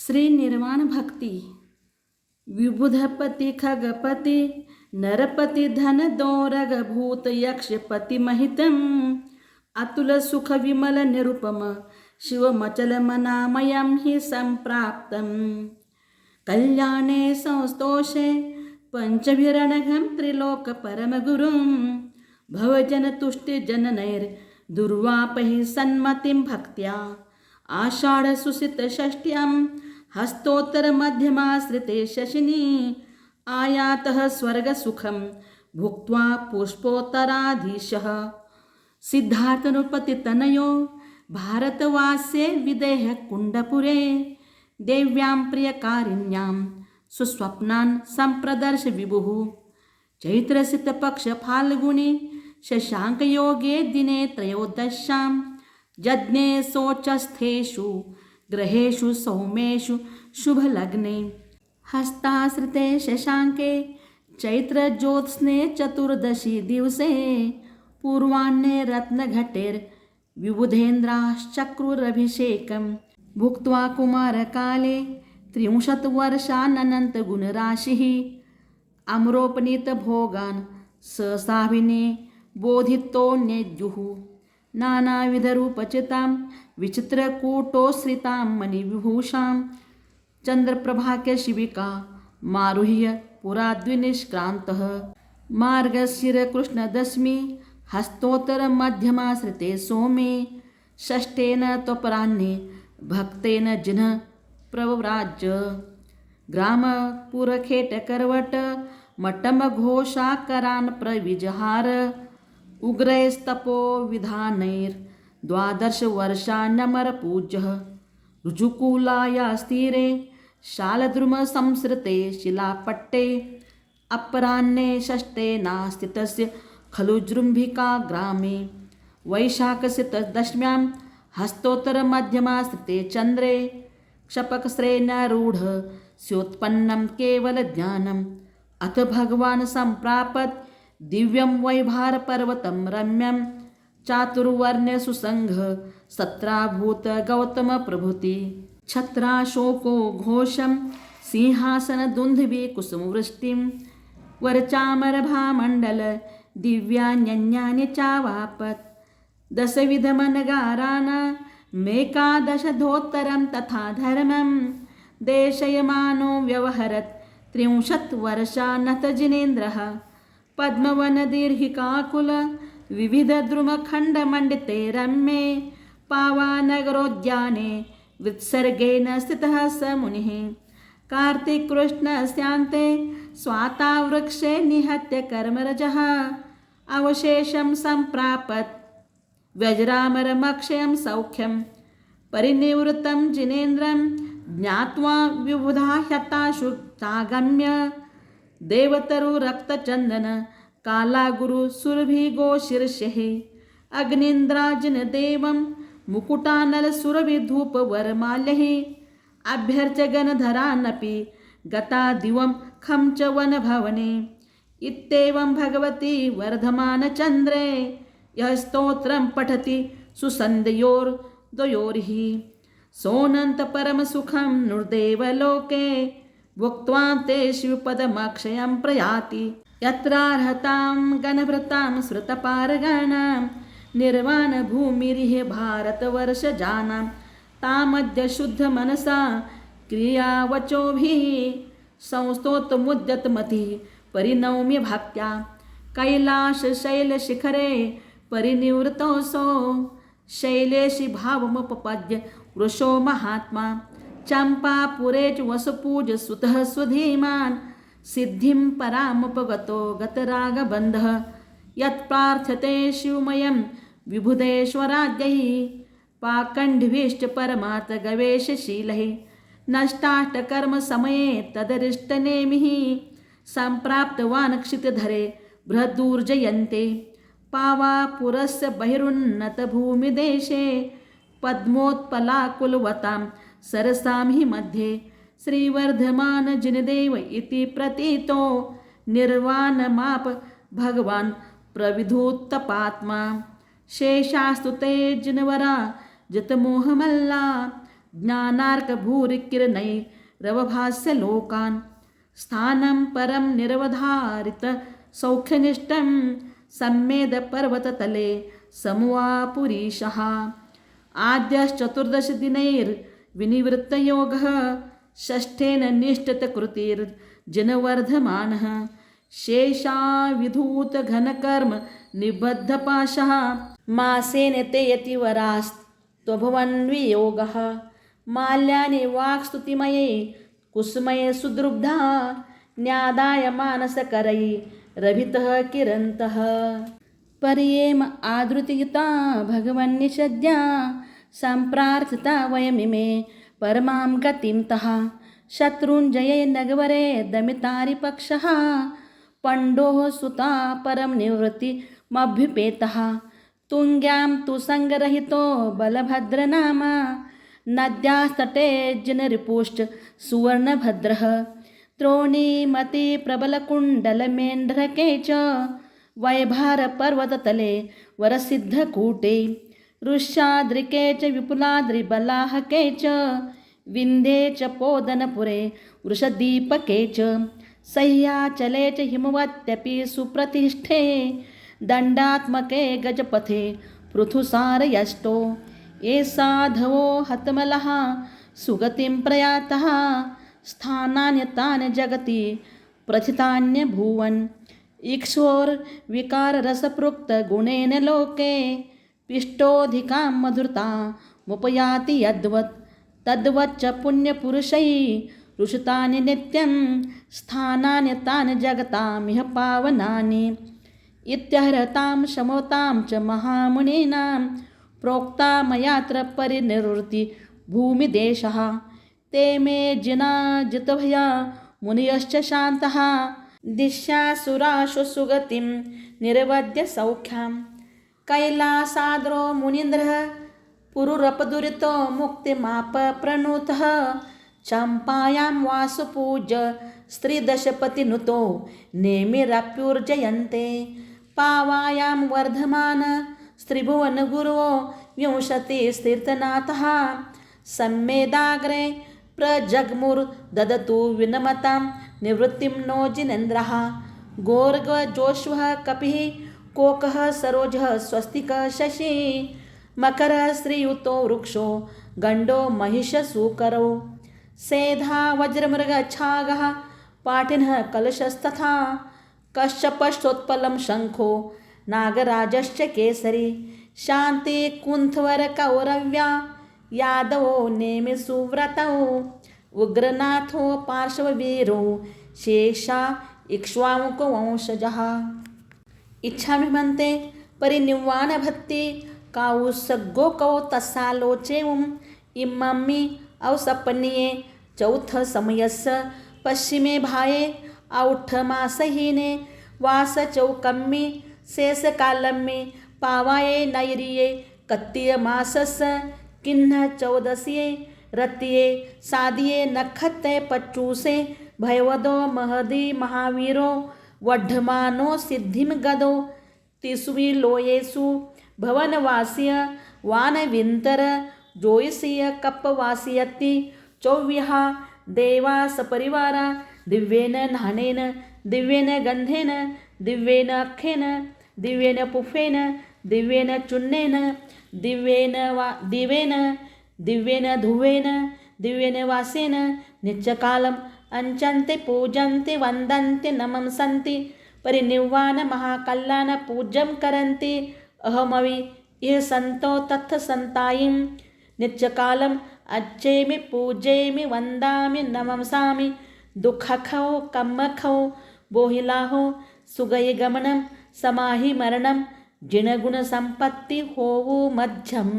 श्री निर्वाण भक्ती विबुधपति खगपति नरपति धन दोरग भूत यक्षपति महितम अतुल सुख विमल निरुपम शिवमचल मनामयं हि संप्राप्तम कल्याणे संस्तोषे पंचभिरणघं त्रिलोक परम गुरुं भवजन तुष्टि जननैर दुर्वापहि सन्मतिं भक्त्या आषाढ़ सुसित षष्ट्यां हस्तोत्तर मध्यमाश्रिते शशिनी आयातः स्वर्ग सुखं भुक्त्वा पुष्पोत्तराधीशः सिद्धार्थ नृपति तनयो भारतवासे विदेह कुंडपुरे देव्यां प्रियकारिण्यां सुस्वप्नान् संप्रदर्श विभुः चैत्रसित पक्ष फाल्गुनी शशांक योगे दिने त्रयोदश्यां यज्ञे शोचस्थेषु ग्रहेषु सौमेषु शुभलग्ने हस्ताश्रिते शशांके चैत्र ज्योत्स्ने चतुर्दशी दिवसे पूर्वाह्ने रत्नघटेर विबुधेन्द्राश्चक्रुरभिषेकं भुक्त्वा कुमारकाले 30 वर्षानन्तगुणराशिः अम्रोपनीतभोगान् ससाभिने बोधितोऽन्यद्युः नानाविधरूपचितां विचित्रकूटोश्रितां मणिविभूषां चन्द्रप्रभाख्यशिबिका मारुह्य पुराद्विनिष्क्रान्तः मार्गशिरकृष्णदशमी हस्तोत्तरमध्यमाश्रिते सोमे षष्ठेन त्वपराह्ने भक्तेन जिनः प्रव्राज्य ग्रामपुरखेटकरवट मट्टमघोषाकरान् प्रविजहार उग्रैस्तपो विधानैर्द्वादश वर्षान्नमरपूज्यः ऋजुकुलाया स्थिरे शालद्रुमसंसृते शिलापट्टे अपराह्ने षष्ठे नास्ति तस्य खलु जृम्भिका ग्रामे वैशाखशतदशम्यां हस्तोत्तरमध्यमाश्रिते चन्द्रे क्षपकश्रेणारूढ स्योत्पन्नं केवलज्ञानम् अथ भगवान् सम्प्रापत् दिव्यं वैभारपर्वतं रम्यं चातुर्वर्ण्यसुसङ्घ सत्राभूत गौतमप्रभृति छत्राशोको घोषं सिंहासनदुन्धुभि कुसुमवृष्टिं वरचामरभामण्डल दिव्यान्यन्यानि चावापत् दशविधमनगाराणामेकादशधोत्तरं तथा धर्मं देशयमानो व्यवहरत् 30 वर्षानथ जिनेन्द्रः पद्मवनदीर्घिकाकुल विविधद्रुमखण्डमण्डिते रम्ये पावानगरोद्याने वित्सर्गेण स्थितः स मुनिः कार्तिककृष्णस्यान्ते स्वातावृक्षे निहत्य कर्मरजः अवशेषं सम्प्रापत् व्यजरामरमक्षयं सौख्यं परिनिवृत्तं जिनेन्द्रं ज्ञात्वा विबुधा ह्यताशु तागम्य देवतरुरक्तचन्दन कालागुरु सुरभिगोशीर्षेः अग्नीन्द्राजिनदेवं मुकुटानलसुरभिधूपवरमाल्यैः अभ्यर्च्य गणधरानपि गता दिवं खं च वनभवने इत्येवं भगवती वर्धमानचन्द्रे यः स्तोत्रं पठति सुसन्ध्योर्द्वयोर्हि सोऽनन्तपरमसुखं नुर्देवलोके भुक्त्वा ते शिवपदमक्षयं प्रयाति यत्रार्हतां गणभृतां श्रुतपारगाणां निर्वाणभूमिरिह भारतवर्षजानां तामद्य शुद्धमनसा क्रियावचोभिः संस्तोत्रमुद्यतमतिः परिनौम्य भक्त्या कैलासशैलशिखरे परिनिवृतोऽसौ शैलेशि भावमुपपद्य वृषो महात्मा चम्पापुरे च वसुपूज सुतः स्वधीमान् सिद्धिं परामुपगतो गतरागबन्धः यत्प्रार्थ्यते शिवमयं विबुधेश्वराद्यैः पाखण्डिभिश्च परमार्थगवेषशीलैः नष्टाष्टकर्मसमये तदरिष्टनेमिः सम्प्राप्तवान् क्षितिधरे बृहदूर्जयन्ते पावापुरस्य बहिरुन्नतभूमिदेशे पद्मोत्पलाकुलवतां सरसां हि मध्ये श्रीवर्धमानजिनदेव इति प्रतीतो निर्वाणमाप भगवान् प्रविधुत्तपात्मा शेषास्तु ते जिनवरा जितमोहमल्ला ज्ञानार्कभूरिकिरणैरवभास्य लोकान् स्थानं परं निरवधारित सौख्यनिष्ठं सम्मेदपर्वततले समुवापुरीशः आद्यश्चतुर्दशदिनैर्विनिवृत्तयोगः षष्ठेन निष्ठितकृतिर्जिनवर्धमानः शेषाविधूतघनकर्म निबद्धपाशः मासेन ते यतिवरास्त्वभवन्वियोगः माल्यानि वाक्स्तुतिमये कुसुमये सुदृग्धा न्यादाय मानसकरैरभितः किरन्तः पर्येम आदृतियुता भगवन्निषद्या सम्प्रार्थिता वयमिमे परमां गतिं तः शत्रुञ्जये नगवरे दमितारिपक्षः पण्डोः सुता परं निवृत्तिमभ्युपेतः तुङ्ग्यां तु सङ्गरहितो बलभद्रनामा नद्यास्तटे जिनरिपुश्च सुवर्णभद्रः द्रोणीमतिप्रबलकुण्डलमेण्ढ्रके च वैभारपर्वततले वरसिद्धकूटे ऋष्याद्रिके च विपुलाद्रिबलाहके च विन्ध्ये च पोदनपुरे वृषदीपके च सह्याचले च हिमवत्यपि सुप्रतिष्ठे दण्डात्मके गजपथे पृथुसारयष्टो ये साधवो हतमलः सुगतिं प्रयातः स्थानान्यतानि जगति प्रथितान्यभूवन् इक्षोर्विकाररसपृक्तगुणेन लोके पिष्टोऽधिकां मधुरतामुपयाति यद्वत् तद्वच्च पुण्यपुरुषैः ऋषितानि नित्यं स्थानान्यतानि जगतामिह पावनानि इत्यर्हतां शमोतां च महामुनीनां प्रोक्ता मयात्र परिनिवृत्ति भूमिदेशः ते मे जिना जितभया मुनयश्च शान्तः दिश्यासुराशु सुगतिं निर्वद्य सौख्यां कैलासाद्रो मुनीन्द्रः पुरुरपदुरितो मुक्तिमाप प्रणुतः चम्पायां वासुपूज्य स्त्रीदशपतिनुतो नेमिरप्युर्जयन्ते पावायां वर्धमान स्त्रिभुवनगुरो विंशतिस्तीर्थनाथः सम्मेदाग्रे प्रजग्मुर्ददतु विनमतां निवृत्तिं नो जिनेन्द्रः गोर्गजोष्वः कपिः कोकः सरोजः स्वस्तिकः शशी मकरः श्रीयुतो वृक्षो गण्डो महिषसूकरौ सेधा वज्रमृगच्छागः पाठिनः कलशस्तथा कश्यपश्चोत्पलं शङ्खो नागराजश्च केसरी शान्ति कुन्थवरकौरव्या यादवो नेमिसुव्रतौ उग्रनाथो पार्श्ववीरो शेषा इक्ष्वाकुवंशजः इच्छामि भन्ते परिनिर्वाणभक्ति काउसगोकौ तस्सालोचेवम् इमम्मि अवसपन्ये चौथ समयस्य पश्चिमे भाये औठमासहीने वासचौकम्मि शेषकालम्मि पावाये नैर्ये कत्तीयमासस्य किन्न चौदस्ये रत्ये सादिये नक्षत्रे पच्चूसे भयवदो महदी महावीरो वढ्ढमानो सिद्धिं गदो तिस्विलोयेषु भवनवास्य वानविन्तर जोयसीय कप्पवासियति चौव्यः देवा सपरिवारा दिव्येन नानेन दिव्येन गन्धेन दिव्येन अखेन दिव्येन पुष्पेन दिव्येन चूर्णेन दिव्येन दिव्येन धुवेन दिव्येन वासेन नित्यकालम् अंचन्ते पूजन्ते वन्दन्ते नमंसन्ति परिनिर्वाण महाकल्याण पूज्यं करन्ति अहमवि ये सन्तो तत्थ सन्तायिं नित्यकालम् अच्छेमि पूजेमि वन्दामि नमंसामि दुःखखौ कम्मखौ बोहिलाहो सुगयगमनं समाहि मरणं जिनगुणसम्पत्ति होवु मध्यम्।